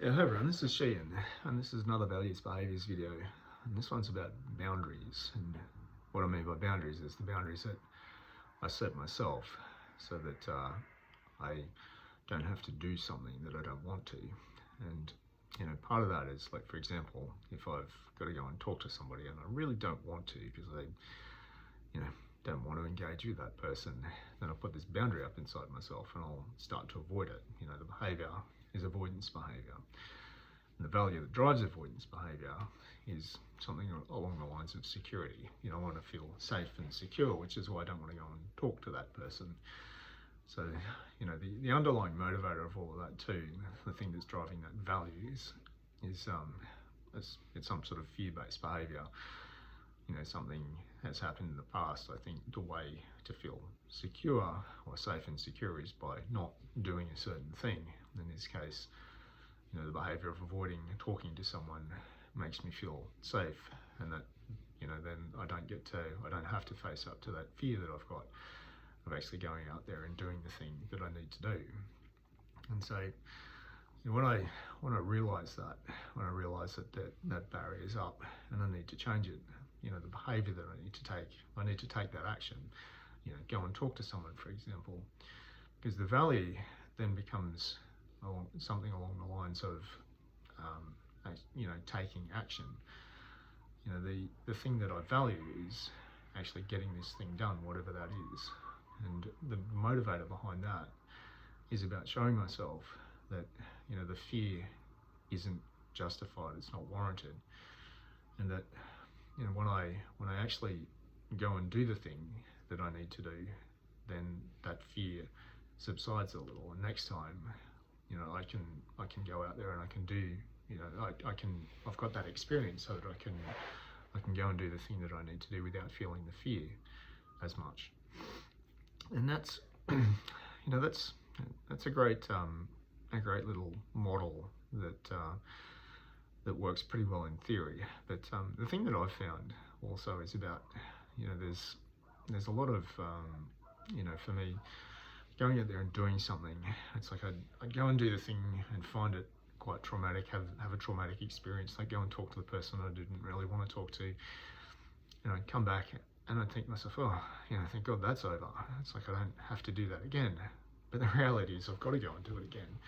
Yeah, hi everyone, this is Sheehan, and this is another values behaviours video, and this one's about boundaries. And what I mean by boundaries is the boundaries that I set myself so that I don't have to do something that I don't want to. And part of that is, like, for example, if I've got to go and talk to somebody and I really don't want to because I don't want to engage with that person, then I'll put this boundary up inside myself and I'll start to avoid it. The behaviour is avoidance behaviour. And the value that drives avoidance behaviour is something along the lines of security. I want to feel safe and secure, which is why I don't want to go and talk to that person. So, the underlying motivator of all of that too, the thing that's driving that value is it's some sort of fear-based behaviour. Something has happened in the past. I think the way to feel secure or safe and secure is by not doing a certain thing. In this case, the behaviour of avoiding talking to someone makes me feel safe, and that then I don't have to face up to that fear that I've got of actually going out there and doing the thing that I need to do. And so when I realise that barrier is up and I need to change it, the behaviour that I need to take that action. Go and talk to someone, for example, because the value then becomes something along the lines of taking action. The thing that I value is actually getting this thing done, whatever that is. And the motivator behind that is about showing myself that the fear isn't justified, it's not warranted, and that when I actually go and do the thing that I need to do, then that fear subsides a little, and next time I can go out there and I can do I've got that experience so that I can go and do the thing that I need to do without feeling the fear as much. And that's that's a great little model that works pretty well in theory. But the thing that I've found also is about there's a lot of for me, going out there and doing something, it's like I'd go and do the thing and find it quite traumatic, have a traumatic experience. I'd go and talk to the person I didn't really want to talk to, and I'd come back and I'd think to myself, thank God that's over. It's like I don't have to do that again. But the reality is I've got to go and do it again.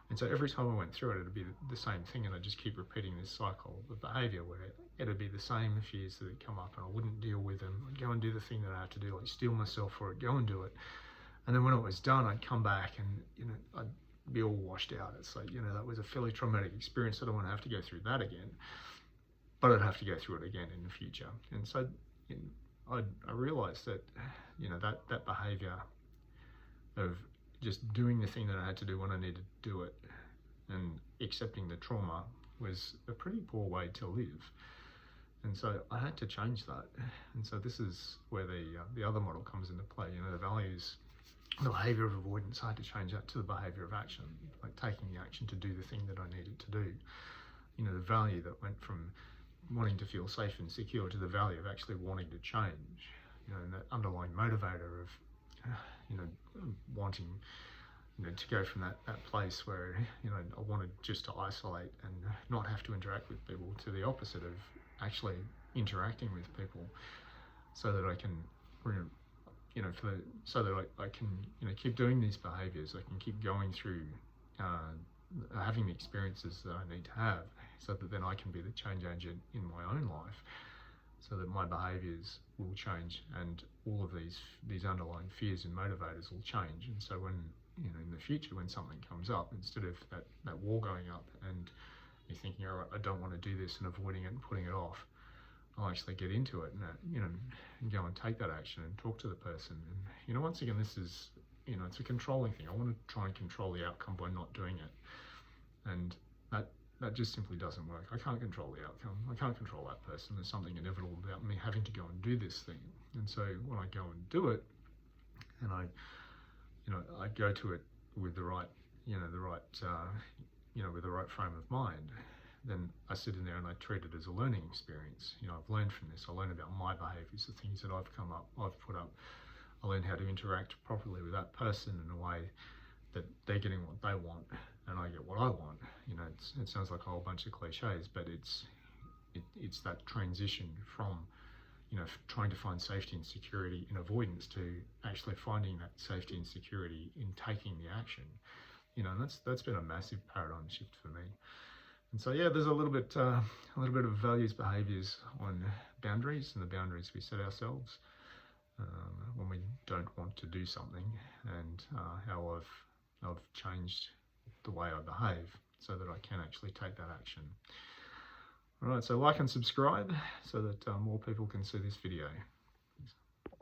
And so every time I went through it, it'd be the same thing, and I'd just keep repeating this cycle of behaviour where it'd be the same fears that would come up and I wouldn't deal with them. I'd go and do the thing that I have to do, like steel myself for it, go and do it. And then when it was done, I'd come back and I'd be all washed out. It's like, that was a fairly traumatic experience. I don't want to have to go through that again, but I'd have to go through it again in the future. And so I realised that that behaviour of just doing the thing that I had to do when I needed to do it and accepting the trauma was a pretty poor way to live. And so I had to change that. And so this is where the other model comes into play. The values, the behaviour of avoidance, I had to change that to the behaviour of action, like taking the action to do the thing that I needed to do. The value that went from wanting to feel safe and secure to the value of actually wanting to change. And that underlying motivator of wanting to go from that place where I wanted just to isolate and not have to interact with people, to the opposite of actually interacting with people, so that I can I can keep doing these behaviours. I can keep going through having the experiences that I need to have, so that then I can be the change agent in my own life, so that my behaviours will change and all of these underlying fears and motivators will change. And so when in the future, when something comes up, instead of that wall going up and me thinking, all right, I don't want to do this, and avoiding it and putting it off, I'll actually get into it and go and take that action and talk to the person. And once again, this is it's a controlling thing. I want to try and control the outcome by not doing it, and that just simply doesn't work. I can't control the outcome. I can't control that person. There's something inevitable about me having to go and do this thing. And so when I go and do it, and I go to it with the right frame of mind, then I sit in there and I treat it as a learning experience. I've learned from this. I learn about my behaviours, the things that I've put up. I learn how to interact properly with that person in a way that they're getting what they want and I get what I want. it sounds like a whole bunch of cliches, but it's that transition from, you know, trying to find safety and security in avoidance to actually finding that safety and security in taking the action. You know, and that's been a massive paradigm shift for me. And so yeah, there's a little bit of values, behaviours on boundaries and the boundaries we set ourselves when we don't want to do something, and how I've changed the way I behave so that I can actually take that action. All right, so like and subscribe so that more people can see this video.